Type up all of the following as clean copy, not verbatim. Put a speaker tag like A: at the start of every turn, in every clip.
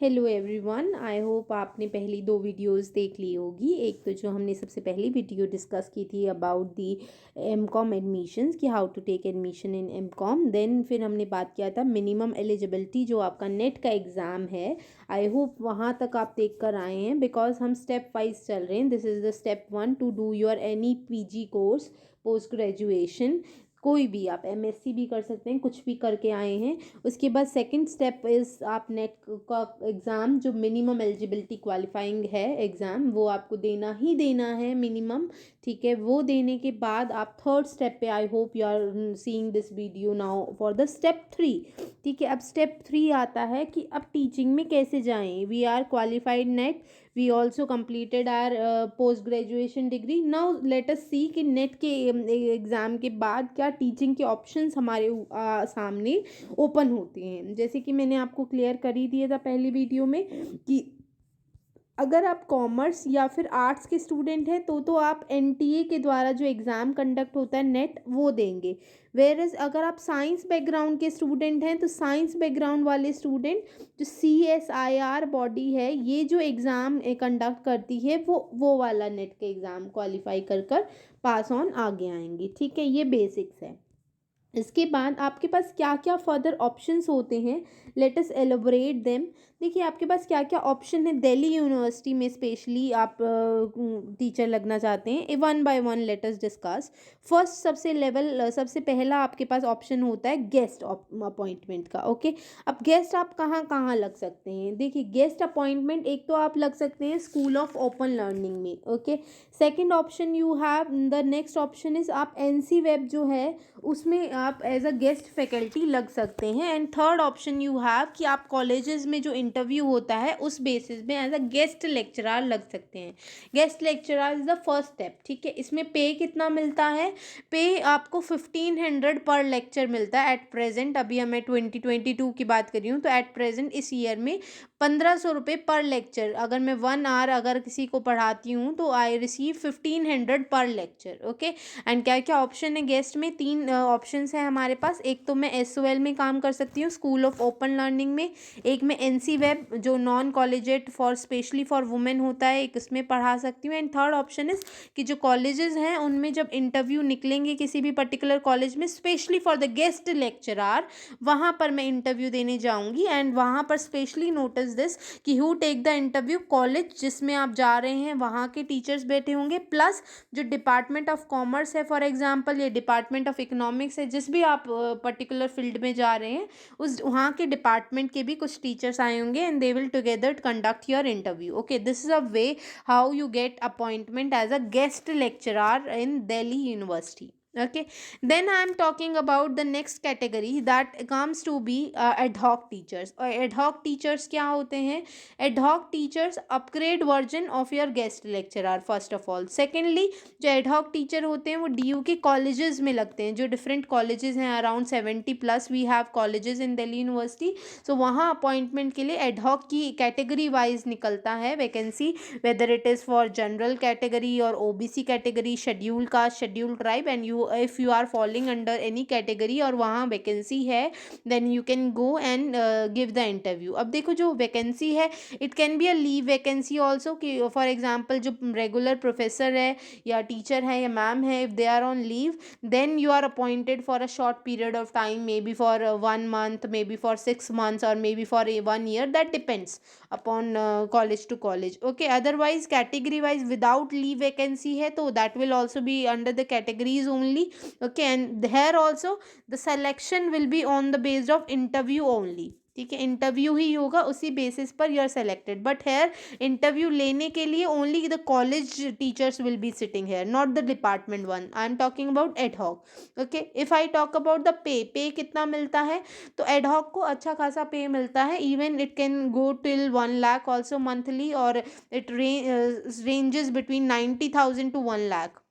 A: Hello everyone, I hope आपने पहली दो वीडियोस देख ली होगी। एक तो जो हमने सबसे पहली वीडियो डिस्कस की थी about the M com admissions कि how to take admission in M com. Then फिर हमने बात किया था मिनिमम एलिजिबिलिटी जो आपका नेट का एग्ज़ाम है। आई होप वहाँ तक आप देख कर आए हैं बिकॉज हम स्टेप वाइज चल रहे हैं। This is the step 1 to do your any PG course post graduation. कोई भी आप एमएससी भी कर सकते हैं, कुछ भी करके आए हैं। उसके बाद सेकंड स्टेप इज़ आप नेट का एग्ज़ाम जो मिनिमम एलिजिबिलिटी क्वालिफाइंग है एग्ज़ाम वो आपको देना ही देना है मिनिमम। ठीक है, वो देने के बाद आप थर्ड स्टेप पे I hope you are seeing this video now for the step 3। ठीक है, अब स्टेप 3 आता है कि अब टीचिंग में कैसे जाएं। We are qualified NET, we also completed our post graduation degree. Now let us see कि नेट के एग्ज़ाम के बाद क्या टीचिंग के ऑप्शंस हमारे सामने ओपन होते हैं। जैसे कि मैंने आपको क्लियर कर ही दिया था पहली वीडियो में कि अगर आप कॉमर्स या फिर आर्ट्स के स्टूडेंट हैं तो आप एनटीए के द्वारा जो एग्ज़ाम कंडक्ट होता है नेट वो देंगे। वेयर एज अगर आप साइंस बैकग्राउंड के स्टूडेंट हैं तो साइंस बैकग्राउंड वाले स्टूडेंट जो CSIR बॉडी है ये जो एग्ज़ाम कंडक्ट करती है वो वाला नेट के एग्ज़ाम क्वालिफाई कर पास ऑन आगे आएंगे। ठीक है, ये बेसिक्स है। इसके बाद आपके पास क्या क्या फर्दर ऑप्शंस होते हैं, लेट अस एलोबरेट देम। देखिए आपके पास क्या क्या ऑप्शन है दिल्ली यूनिवर्सिटी में स्पेशली आप टीचर लगना चाहते हैं। One by one let us discuss. First सबसे पहला आपके पास ऑप्शन होता है गेस्ट अपॉइंटमेंट का। ओके, अब गेस्ट आप कहाँ कहाँ लग सकते हैं। देखिए गेस्ट अपॉइंटमेंट एक तो आप लग सकते हैं स्कूल ऑफ ओपन लर्निंग में। Okay, second option you have the next option is आप NC वेब जो है उसमें आप एज अ गेस्ट फैकल्टी लग सकते हैं। And third option you have कि आप कॉलेजेस में जो इंटरव्यू होता है उस बेसिस में एज अ गेस्ट लेक्चरर लग सकते हैं। Guest lecturer is the first step. ठीक है, इसमें पे कितना मिलता है। पे आपको 1500 पर लेक्चर मिलता है एट प्रेजेंट। अभी मैं 2022 की बात कर रही हूँ तो एट प्रेजेंट इस ईयर में 1500 रुपये पर लेक्चर। अगर मैं 1 आवर अगर किसी को पढ़ाती हूँ तो आई रिसीव 1500 पर लेक्चर। ओके, एंड क्या क्या ऑप्शन है गेस्ट में, तीन ऑप्शंस हैं हमारे पास। एक तो मैं SOL में काम कर सकती हूँ स्कूल ऑफ ओपन लर्निंग में, एक मैं NC वेब जो non collegiate for specially for women होता है एक इसमें पढ़ा सकती हूँ। एंड थर्ड ऑप्शन इज कि जो कॉलेजेस हैं उनमें जब इंटरव्यू निकलेंगे किसी भी पर्टिकुलर कॉलेज में specially for the guest lecturer वहाँ पर मैं इंटरव्यू देने जाऊँगी। एंड वहाँ पर स्पेशली नोटिस दिस कि who take the interview, college जिसमें आप जा रहे हैं वहाँ के टीचर्स बैठे होंगे प्लस जो डिपार्टमेंट ऑफ कॉमर्स है फॉर एग्जांपल या डिपार्टमेंट ऑफ इकोनॉमिक्स है, जिस भी आप पर्टिकुलर फील्ड में जा रहे हैं उस वहाँ के डिपार्टमेंट के भी कुछ टीचर्स आए होंगे and they will together conduct your interview. Okay, this is a way how you get appointment as a guest lecturer in Delhi University. Okay, then I am talking about the next category that comes to be ad hoc teachers। और ad hoc teachers क्या होते हैं। ad hoc teachers upgrade version of your guest lecturer first of all। secondly जो ad hoc teacher होते हैं वो DU के colleges में लगते हैं, जो different colleges हैं around 70+ we have colleges in Delhi University। so वहाँ अपॉइंटमेंट के लिए ad hoc की कैटेगरी वाइज निकलता है vacancy, whether it is for general category or OBC category, scheduled caste, scheduled tribe, and you if you are falling under any category और वहाँ vacancy है then you can go and give the interview। अब देखो जो vacancy है it can be a leave vacancy also कि for example जो regular professor है या टीचर है या मैम है if they are on leave then you are appointed for a short period of time, maybe for 1 month, maybe for 6 months, or maybe for 1 year, that depends upon college to college। okay, otherwise category wise without leave vacancy है तो that will also be under the categories only। okay, and here also the selection will be on the basis of interview only। ठीक है, interview ही होगा उसी basis पर you are selected, but here interview लेने के लिए only the college teachers will be sitting here, not the department one. I am talking about ad hoc. Okay, if I talk about the pay कितना मिलता है तो ad hoc को अच्छा खासा पे मिलता है, even it can go till 1 lakh also monthly, और it ranges between 90,000 to 1 lakh.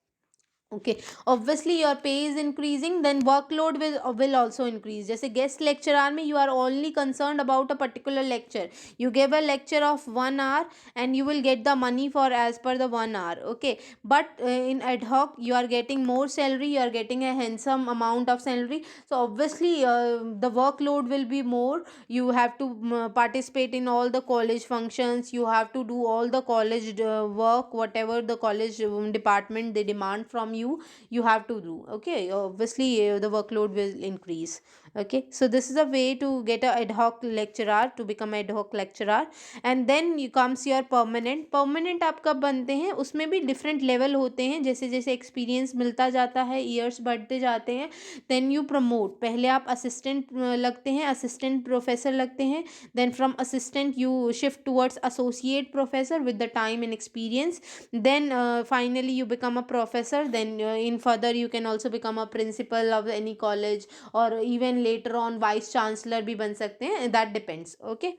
A: Okay, obviously your pay is increasing, then workload will also increase. जैसे guest lecturer में you are only concerned about a particular lecture. You give a lecture of 1 hour and you will get the money for as per the 1 hour. Okay, but in ad hoc you are getting more salary, you are getting a handsome amount of salary. So obviously the workload will be more. You have to participate in all the college functions, you have to do all the college work, whatever the college department they demand from you have to do. Okay, obviously the workload will increase. Okay, so this is a way to get a ad hoc lecturer, to become ad hoc lecturer. And then you comes your permanent आप कब बनते हैं, उसमें भी different level होते हैं, जैसे जैसे एक्सपीरियंस मिलता जाता है, ईयर्स बढ़ते जाते हैं, देन यू प्रमोट। पहले आप असिस्टेंट लगते हैं, असिस्टेंट प्रोफेसर लगते हैं, then from assistant you shift towards associate professor with the time and experience, then finally you become a professor, then in further you can also become a principal of any college, or even later on vice chancellor भी बन सकते हैं, that depends. Okay,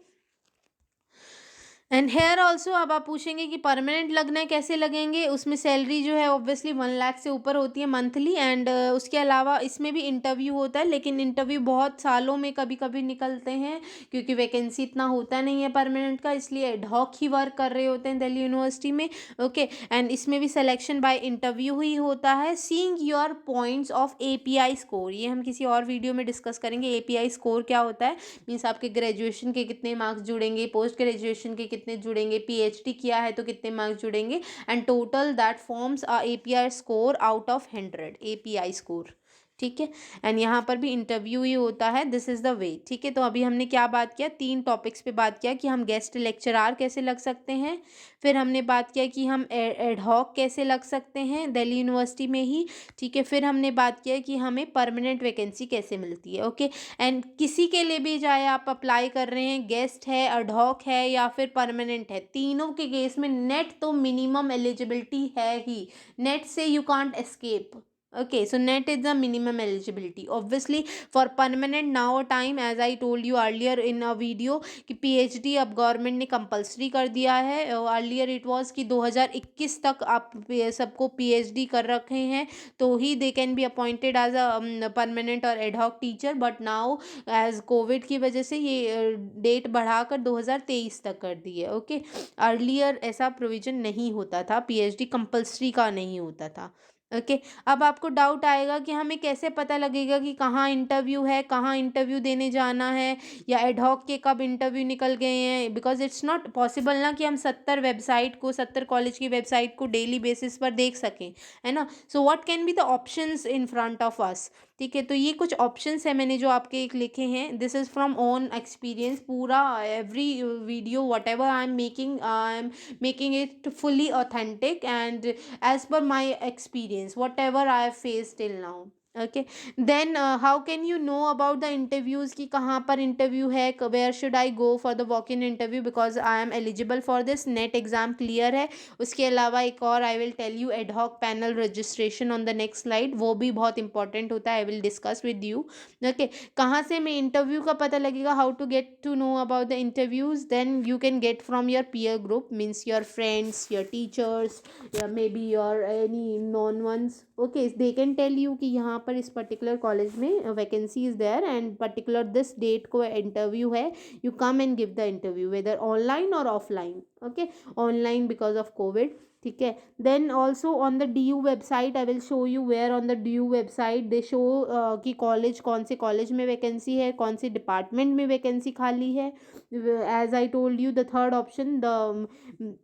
A: and here also अब आप पूछेंगे कि permanent लगना है कैसे लगेंगे, उसमें सैलरी जो है ऑब्वियसली 1 लाख से ऊपर होती है मंथली। एंड उसके अलावा इसमें भी इंटरव्यू होता है, लेकिन इंटरव्यू बहुत सालों में कभी कभी निकलते हैं, क्योंकि वैकेंसी इतना होता नहीं है परमानेंट का, इसलिए एड हॉक ही वर्क कर रहे होते हैं दिल्ली यूनिवर्सिटी में। ओके, एंड इसमें भी सिलेक्शन बाय इंटरव्यू ही होता है। Seeing your points of API score, ये हम किसी और वीडियो में डिस्कस करेंगे। एपीआई स्कोर क्या होता है, मीन्स आपके ग्रेजुएशन के कितने मार्क्स जुड़ेंगे, पोस्ट ग्रेजुएशन के कितने जुड़ेंगे, पीएचडी किया है तो कितने मार्क्स जुड़ेंगे, and total that forms a API score out of 100, API score. ठीक है, एंड यहाँ पर भी इंटरव्यू ही होता है, दिस इज़ द वे। ठीक है, तो अभी हमने क्या बात किया, 3 टॉपिक्स पे बात किया कि हम गेस्ट लेक्चरार कैसे लग सकते हैं, फिर हमने बात किया कि हम एड हॉक कैसे लग सकते हैं दिल्ली यूनिवर्सिटी में ही। ठीक है, फिर हमने बात किया कि हमें परमानेंट वैकेंसी कैसे मिलती है। ओके, एंड किसी के लिए भी, चाहे आप अप्लाई कर रहे हैं, गेस्ट है, एड हॉक है, या फिर परमानेंट है, तीनों के केस में नेट तो मिनिमम एलिजिबिलिटी है ही, नेट से you can't escape. Okay, so net is the minimum eligibility. Obviously for permanent now time, as I told you earlier in a video, कि PhD अब गवर्नमेंट ने कंपलसरी कर दिया है। अर्लियर इट वाज कि 2021 तक आप सबको PhD कर रखे हैं तो ही they can be appointed as a permanent और ad hoc teacher, but now as covid की वजह से ये डेट बढ़ाकर 2023 तक कर दी है। ओके, अर्लियर ऐसा प्रोविजन नहीं होता था, PhD कंपलसरी का नहीं होता था। ओके, अब आपको डाउट आएगा कि हमें कैसे पता लगेगा कि कहाँ इंटरव्यू है, कहाँ इंटरव्यू देने जाना है, या एडहॉक के कब इंटरव्यू निकल गए हैं, बिकॉज इट्स नॉट पॉसिबल ना कि हम 70 कॉलेज की वेबसाइट को डेली बेसिस पर देख सकें, है ना। So what can be the options in front of us. ठीक है, तो ये कुछ ऑप्शंस है मैंने जो आपके एक लिखे हैं, this is from own experience. पूरा every video whatever I am making it fully authentic and as per my experience, whatever I have faced till now. Okay, then how can you know about the interviews कि कहाँ पर interview है, where should I go for the walk in interview, because I am eligible for this, net exam clear है। उसके अलावा एक और I will tell you ad hoc panel registration on the next slide, वो भी बहुत important होता है, I will discuss with you। okay, कहाँ से मैं interview का पता लगेगा, how to get to know about the interviews, then you can get from your peer group, means your friends, your teachers, या maybe your any known ones. Okay, they can tell you कि यहाँ पर इस particular college में vacancy is there and particular this date को interview है, you come and give the interview whether online और offline. Okay, online because of covid. ठीक है, then also on the DU website I will show you where on the DU website they show कि college, कौन से college में vacancy है, कौन से डिपार्टमेंट में वैकेंसी खाली है। As I told you the third option, the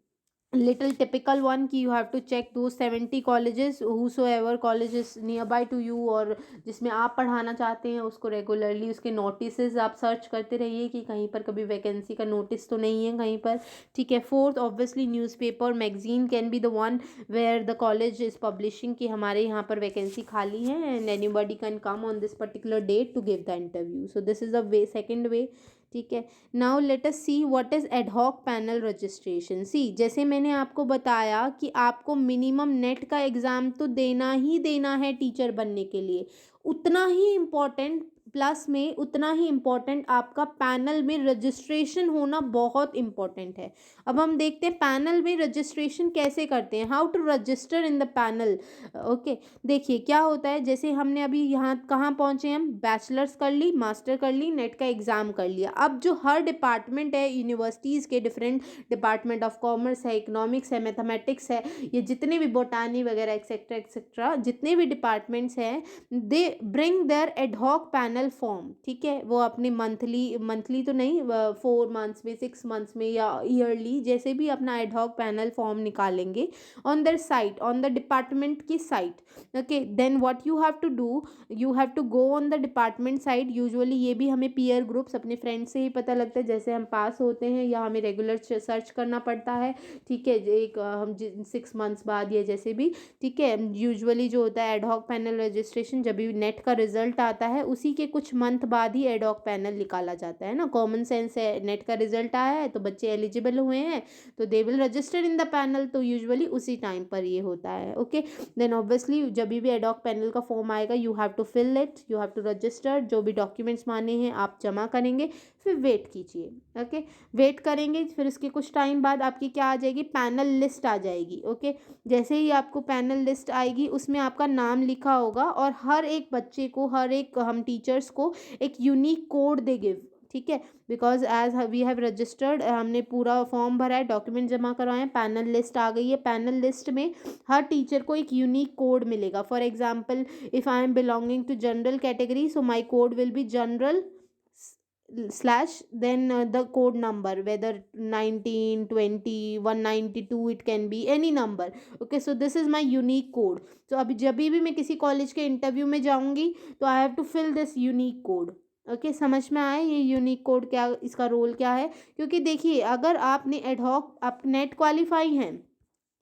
A: little typical one कि you have to check those 70 colleges, whosoever college is nearby to you, और जिसमें आप पढ़ाना चाहते हैं उसको रेगुलरली उसके नोटिसेस आप सर्च करते रहिए कि कहीं पर कभी वैकेंसी का नोटिस तो नहीं है कहीं पर। ठीक है, fourth obviously newspaper magazine can be the one where the college is publishing कि हमारे यहाँ पर वैकेंसी खाली है and anybody can come on this particular date to give the interview. So this is the way, second way. ठीक है, now let us see what is ad hoc panel registration. See, जैसे मैंने आपको बताया कि आपको मिनिमम नेट का exam तो देना ही देना है टीचर बनने के लिए, उतना ही इम्पॉर्टेंट प्लस में उतना ही इम्पोर्टेंट आपका पैनल में रजिस्ट्रेशन होना बहुत इम्पोर्टेंट है। अब हम देखते हैं पैनल में रजिस्ट्रेशन कैसे करते हैं, how to register in the panel. Okay, देखिए क्या होता है, जैसे हमने अभी यहाँ कहाँ पहुँचे, हम बैचलर्स कर ली, मास्टर कर ली, नेट का एग्ज़ाम कर लिया। अब जो हर डिपार्टमेंट है यूनिवर्सिटीज़ के, डिफरेंट डिपार्टमेंट ऑफ कॉमर्स है, इकोनॉमिक्स है, मैथमेटिक्स है, ये जितने भी बोटानी वगैरह एक्सेट्रा एक्सेट्रा जितने भी डिपार्टमेंट्स हैं, they bring their ad hoc panel form. ठीक है, वो अपने मंथली तो नहीं, 4 मंथ्स में, 6 मंथ्स में या ईयरली, जैसे भी अपना एडहॉक पैनल फॉर्म निकालेंगे on their site, on the department की site. Okay, then what you have to do, you have to go on the department site. Usually ये भी हमें पीयर ग्रुप्स अपने फ्रेंड्स से ही पता लगता है, जैसे हम पास होते हैं या हमें रेगुलर सर्च करना पड़ता है। ठीक है, एक हम 6 मंथ्स बाद या जैसे भी, ठीक है, यूजुअली जो होता है एडहॉक पैनल रजिस्ट्रेशन, जब भी नेट का रिजल्ट आता है उसी के कुछ मंथ बाद ही एडहॉक पैनल निकाला जाता है ना। कॉमन सेंस है, नेट का रिजल्ट आया है तो बच्चे एलिजिबल हुए हैं तो they will register in the panel, तो यूजुअली उसी टाइम पर ये होता है। ओके, देन ऑब्वियसली जब भी एडहॉक पैनल का फॉर्म आएगा you have to fill it, you have to register, जो भी डॉक्यूमेंट्स माने हैं आप जमा करेंगे, फिर वेट कीजिए। ओके, वेट करेंगे, फिर उसके कुछ टाइम बाद आपकी क्या आ जाएगी, पैनल लिस्ट आ जाएगी। ओके, जैसे ही आपको पैनल लिस्ट आएगी उसमें आपका नाम लिखा होगा और हर एक बच्चे को, हर एक हम टीचर्स को एक यूनिक कोड दे गिव। ठीक है, because as we have registered, हमने पूरा फॉर्म भरा है, डॉक्यूमेंट जमा करवाए हैं, पैनल लिस्ट आ गई है। पैनल लिस्ट में हर टीचर को एक यूनिक कोड मिलेगा। For example, if I am belonging to general category, so my code will be general slash then the code number, whether 19 20 192, it can be any number. Okay, so this is my unique code. So अभी जब भी मैं किसी college के interview में जाऊंगी तो I have to fill this unique code. Okay, समझ में आए ये यूनिक कोड क्या, इसका रोल क्या है। क्योंकि देखिए, अगर आपने एडहॉक, आप नेट क्वालिफाई हैं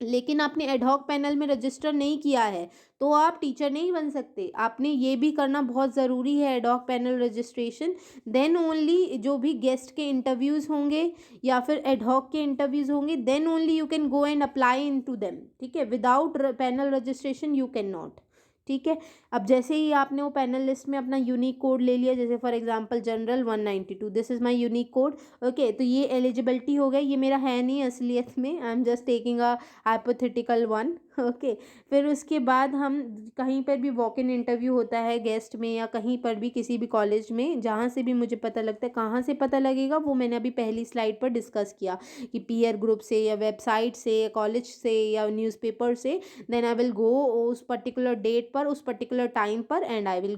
A: लेकिन आपने एडहॉक पैनल में रजिस्टर नहीं किया है तो आप टीचर नहीं बन सकते। आपने ये भी करना बहुत ज़रूरी है, ad hoc panel registration. Then only जो भी गेस्ट के इंटरव्यूज़ होंगे या फिर एडहॉक के इंटरव्यूज़ होंगे, then only you can go and apply into them. ठीक है, without panel registration you can not. ठीक है, अब जैसे ही आपने वो पैनल लिस्ट में अपना यूनिक कोड ले लिया, जैसे for example general 192, this is my unique code. Okay, तो ये एलिजिबिलिटी हो गया, ये मेरा है नहीं असलियत में, आई am just taking a hypothetical one. Okay, फिर उसके बाद हम कहीं पर भी वॉक इन इंटरव्यू होता है गेस्ट में या कहीं पर भी किसी भी कॉलेज में, जहाँ से भी मुझे पता लगता है, कहाँ से पता लगेगा वो मैंने अभी पहली स्लाइड पर डिस्कस किया कि पीयर ग्रुप से या वेबसाइट से या कॉलेज से या न्यूज़पेपर से। देन आई विल गो उस पर्टिकुलर डेट पर, उस पर्टिकुलर टाइम पर, and I will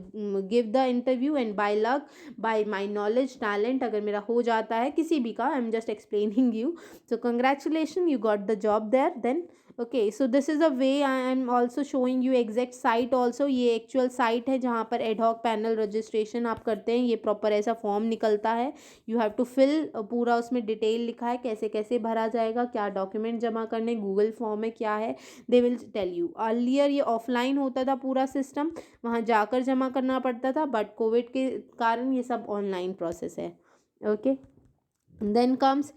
A: give the interview, and by luck, by my knowledge, talent, अगर मेरा हो जाता है किसी भी का, I am just explaining you, so congratulation, you got the job there. Then okay, so this is a way, I am also showing you exact site also. ये actual site है जहाँ पर एडहॉक पैनल रजिस्ट्रेशन आप करते हैं, ये proper ऐसा form निकलता है। यू हैव टू फिल, पूरा उसमें डिटेल लिखा है कैसे कैसे भरा जाएगा, क्या डॉक्यूमेंट जमा करने, गूगल फॉर्म है क्या है, they will tell you. Earlier ये ऑफलाइन होता था पूरा सिस्टम, वहाँ जाकर जमा करना पड़ता था, बट कोविड के कारण ये सब ऑनलाइन प्रोसेस है। ओके, देन कम्स,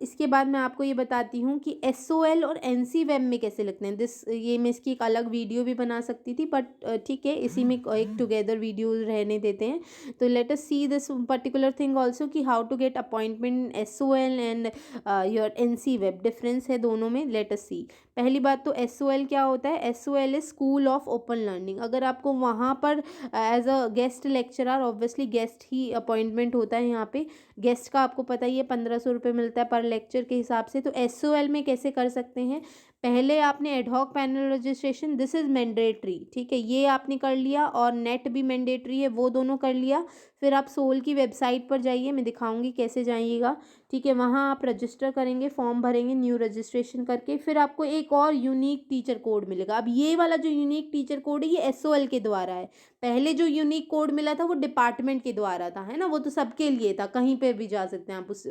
A: इसके बाद मैं आपको ये बताती हूँ कि SOL और NC वेब में कैसे लिखते हैं। ये मैं इसकी एक अलग वीडियो भी बना सकती थी, बट ठीक है, इसी में एक टुगेदर वीडियो रहने देते हैं। तो let us see this particular thing also कि how to get appointment SOL and your NC web, difference है दोनों में। लेट अस सी, पहली बात तो SOL क्या होता है। SOL is school of open learning. अगर आपको वहाँ पर as a guest lecturer, obviously guest ही अपॉइंटमेंट होता है यहाँ पे, गेस्ट का आपको पता ही है 1500 रुपये मिलता है पर लेक्चर के हिसाब से। तो SOL में कैसे कर सकते हैं, पहले आपने ad hoc panel registration, this is mandatory. ठीक है, ये आपने कर लिया, और नेट भी मैंडेटरी है, वो दोनों कर लिया। फिर आप सोल की वेबसाइट पर जाइए, मैं दिखाऊंगी कैसे जाइएगा। ठीक है, वहाँ आप रजिस्टर करेंगे, फॉर्म भरेंगे न्यू रजिस्ट्रेशन करके, फिर आपको एक और यूनिक टीचर कोड मिलेगा। अब ये वाला जो यूनिक टीचर कोड है ये SOL के द्वारा है। पहले जो यूनिक कोड मिला था वो डिपार्टमेंट के द्वारा था, है ना, वो तो सबके लिए था, कहीं पे भी जा सकते हैं आप उस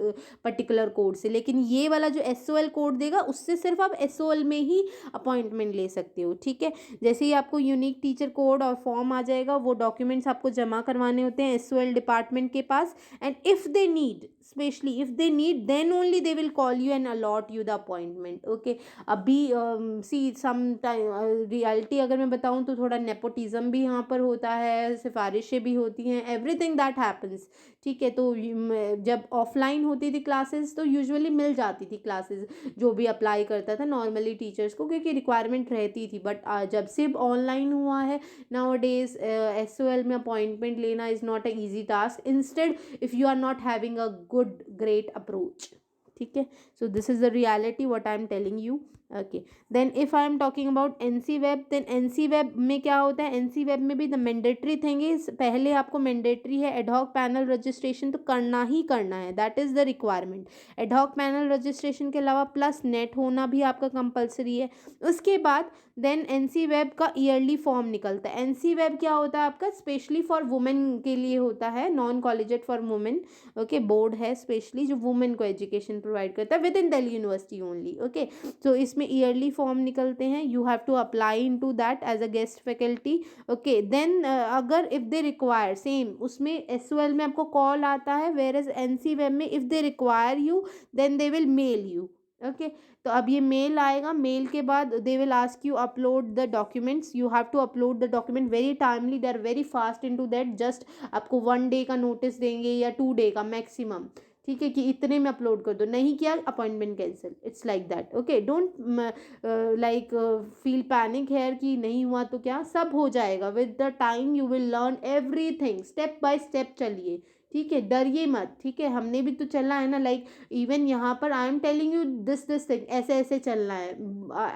A: पर्टिकुलर कोड से। लेकिन ये वाला जो SOL कोड देगा उससे सिर्फ आप SOL में ही अपॉइंटमेंट ले सकते हो। ठीक है, जैसे ही आपको यूनिक टीचर कोड और फॉर्म आ जाएगा, वो डॉक्यूमेंट्स आपको जमा करवाने होते हैं SOL डिपार्टमेंट के पास। And if they need, specially if they need then only they will call you and allot you the appointment. Okay, अभी सी सम टाइम रियलिटी अगर मैं बताऊं तो थोड़ा नेपोटिज्म भी यहाँ पर होता है, सिफारिशें भी होती हैं, एवरीथिंग दैट हैपन्स। ठीक है, तो जब ऑफलाइन होती थी क्लासेस तो यूजुअली मिल जाती थी क्लासेस, जो भी अप्लाई करता था नॉर्मली टीचर्स को, क्योंकि रिक्वायरमेंट रहती थी। बट जब से ऑनलाइन हुआ है nowadays, SOL में अपॉइंटमेंट लेना is not a easy task, instead if you are not having a good great approach। ठीक है, so this is the reality what I am telling you। Okay, then if I am talking about NC web, then NC web में क्या होता है, NC web में भी the mandatory thing is, पहले आपको मैंडेटरी है एडहॉक पैनल रजिस्ट्रेशन तो करना ही करना है, that is the requirement. Ad hoc panel registration के अलावा प्लस नेट होना भी आपका कंपलसरी है। उसके बाद देन NC वेब का ईयरली फॉर्म निकलता है। NC वेब क्या होता है आपका, स्पेशली फॉर वुमेन के लिए होता है, non collegiate for women. Okay, board है स्पेशली जो वुमेन को एजुकेशन प्रोवाइड करता है within Delhi University only. Okay, तो इसमें ईयरली फॉर्म निकलते हैं, you have to apply into that as a guest faculty. Okay, then अगर इफ़ दे रिक्वायर सेम, उसमें SOL में आपको कॉल आता है, वेयर एज NC वेब में if they require you then they will mail you. Okay, तो अब ये मेल आएगा, मेल के बाद they will ask you upload the documents, you have to upload the document very timely, they are very fast into that, just आपको 1 day का notice देंगे या 2 डे का मैक्सिमम। ठीक है, कि इतने में अपलोड कर दो, नहीं किया appointment cancel, it's like that. Okay, don't like feel panic here कि नहीं हुआ तो क्या, सब हो जाएगा with the time, you will learn everything, step by step चलिए। ठीक है, डरिए मत। ठीक है, हमने भी तो चलना है ना, लाइक इवन यहाँ पर I am telling you this thing, ऐसे ऐसे चलना है।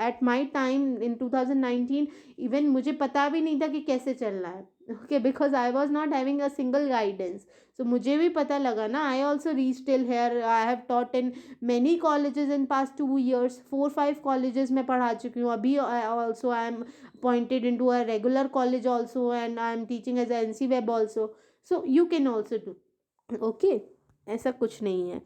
A: At my time in 2019 even मुझे पता भी नहीं था कि कैसे चलना है। Okay, because I was not having a single guidance, so मुझे भी पता लगा ना, I also reach till here, I have taught in many colleges in past 2 years, 4-5 colleges में पढ़ा चुकी हूँ। अभी also I am appointed in to a regular college also and I am teaching as NC web also, so you can also do. Okay, ऐसा कुछ नहीं है।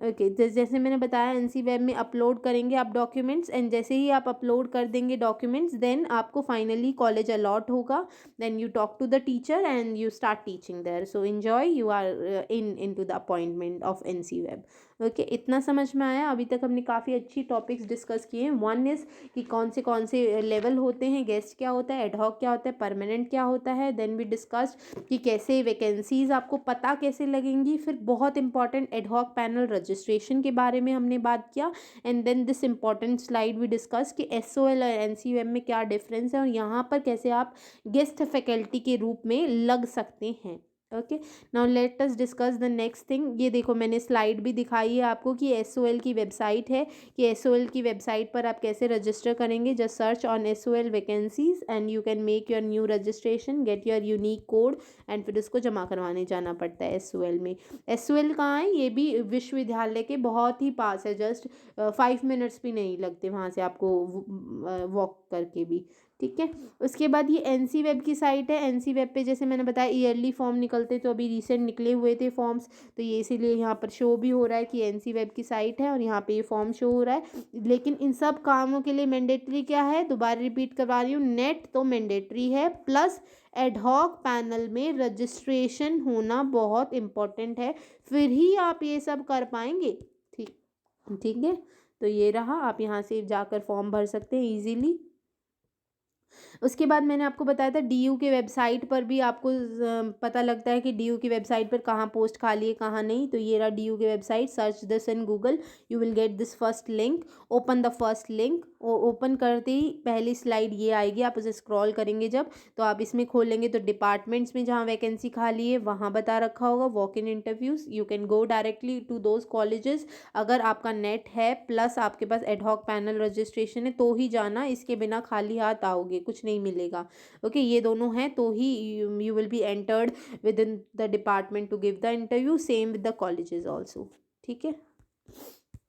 A: Okay, जैसे मैंने बताया NC वेब में अपलोड करेंगे आप डॉक्यूमेंट्स, एंड जैसे ही आप अपलोड कर देंगे डॉक्यूमेंट्स देन आपको फाइनली कॉलेज अलॉट होगा, then you talk to the teacher and you start teaching there, so enjoy, you are into the appointment of NC web. Okay, इतना समझ में आया। अभी तक हमने काफ़ी अच्छी टॉपिक्स डिस्कस किए हैं। वन इज़ कि कौन से लेवल होते हैं, गेस्ट क्या होता है, एडहॉक क्या होता है, परमानेंट क्या होता है। देन वी डिस्कस्ड कि कैसे वैकेंसीज आपको पता कैसे लगेंगी। फिर बहुत इंपॉर्टेंट एडहॉक पैनल रजिस्ट्रेशन के बारे में हमने बात किया, and then this important slide we discuss कि SOL और NC वेब में क्या डिफरेंस है और यहाँ पर कैसे आप गेस्ट फैकल्टी के रूप में लग सकते हैं। Okay, now let us discuss the next thing. ये देखो मैंने स्लाइड भी दिखाई है आपको कि SOL की वेबसाइट है, कि SOL की वेबसाइट पर आप कैसे रजिस्टर करेंगे। Just search on SOL vacancies and you can make your new registration, get your unique code, and फिर उसको जमा करवाने जाना पड़ता है SOL में। SOL कहाँ है, ये भी विश्वविद्यालय के बहुत ही पास है, जस्ट 5 मिनट्स भी नहीं लगते वहाँ से आपको वॉक करके भी। ठीक है, उसके बाद ये NC वेब की साइट है। NC वेब पे जैसे मैंने बताया ईयरली फॉर्म निकलते, तो अभी रिसेंट निकले हुए थे फॉर्म्स, तो ये इसीलिए यहाँ पर शो भी हो रहा है कि NC वेब की साइट है और यहाँ पे ये फॉर्म शो हो रहा है। लेकिन इन सब कामों के लिए मैंडेटरी क्या है, दोबारा रिपीट करवा रही हूँ, नेट तो मैंडेटरी है, प्लस एडहॉक पैनल में रजिस्ट्रेशन होना बहुत इम्पोर्टेंट है, फिर ही आप ये सब कर पाएंगे। ठीक ठीक है, तो ये रहा, आप यहाँ से जाकर फॉर्म भर सकते हैं ईजीली। उसके बाद मैंने आपको बताया था DU के वेबसाइट पर भी आपको पता लगता है कि DU की वेबसाइट पर कहाँ पोस्ट खाली है कहाँ नहीं। तो ये रहा DU की website, search this in Google, you will get this first link, open the first link. Open करते ही पहली स्लाइड ये आएगी, आप उसे स्क्रॉल करेंगे जब, तो आप इसमें खोलेंगे तो डिपार्टमेंट्स में जहाँ वैकेंसी खाली है वहाँ बता रखा होगा walk in interviews, you can go directly to those colleges. अगर आपका नेट है प्लस आपके पास एडहॉक पैनल रजिस्ट्रेशन है तो ही जाना, इसके बिना खाली हाथ आओगे कुछ नहीं मिलेगा। ओके, ये दोनों हैं तो ही you will be entered with in the department to give the interview, same with the colleges also. ठीक है,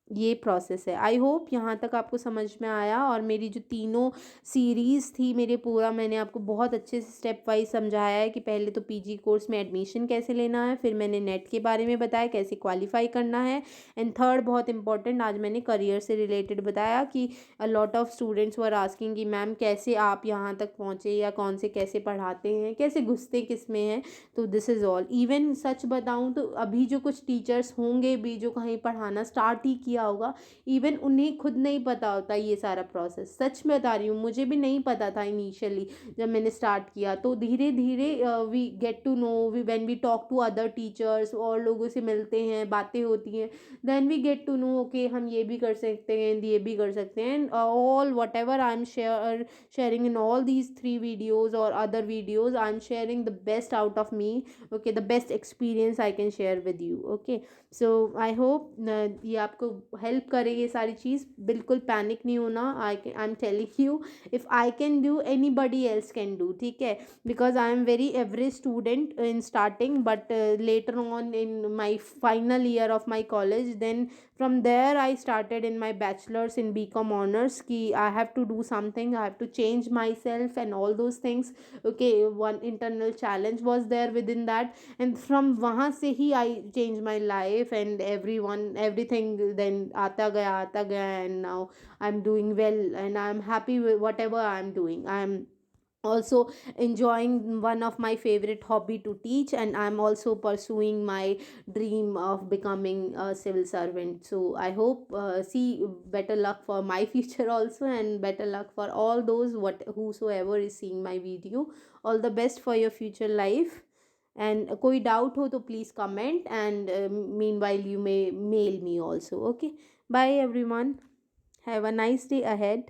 A: ये प्रोसेस है। आई होप यहाँ तक आपको समझ में आया, और मेरी जो तीनों सीरीज़ थी, मेरे पूरा मैंने आपको बहुत अच्छे से स्टेप वाइज समझाया है कि पहले तो पीजी कोर्स में एडमिशन कैसे लेना है, फिर मैंने नेट के बारे में बताया कैसे क्वालिफाई करना है, एंड थर्ड बहुत इंपॉर्टेंट आज मैंने करियर से रिलेटेड बताया कि a lot of students were asking कि मैम कैसे आप यहाँ तक पहुँचे, या कौन से कैसे पढ़ाते हैं, कैसे घुसते किस में हैं। तो दिस इज़ ऑल। इवन सच बताऊँ तो अभी जो कुछ टीचर्स होंगे भी जो कहीं पढ़ाना स्टार्ट ही किया होगा, इवन उन्हें खुद नहीं पता होता ये सारा प्रोसेस। सच में बता रही हूँ, मुझे भी नहीं पता था इनिशियली जब मैंने स्टार्ट किया। तो धीरे धीरे we get to know, we when we talk to other teachers, और लोगों से मिलते हैं, बातें होती हैं, then we get to know okay हम ये भी कर सकते हैं, ये भी कर सकते हैं। All what ever I M sharing in all these three videos or other videos, I'm sharing the best out of me, okay, the best experience I can share with you, okay. So I hope ये आपको help करे ये सारी चीज़। बिल्कुल panic नहीं होना, I am telling you, if I can do anybody else can do, ठीक है। Because I am very average student in starting, but later on in my final year of my college, then from there I started in my bachelor's in BCom honors ki I have to do something, I have to change myself and all those things, okay। one internal challenge was there within that, and from wahan se hi I changed my life and everyone everything, then aata gaya and now I'm doing well and I'm happy with whatever I'm doing। I'm also enjoying one of my favorite hobby to teach, and I'm also pursuing my dream of becoming a civil servant. So I hope see better luck for my future also, and better luck for all those what whosoever is seeing my video। all the best for your future life, and कोई doubt हो तो please comment, and meanwhile you may mail me also, okay। Bye everyone, have a nice day ahead।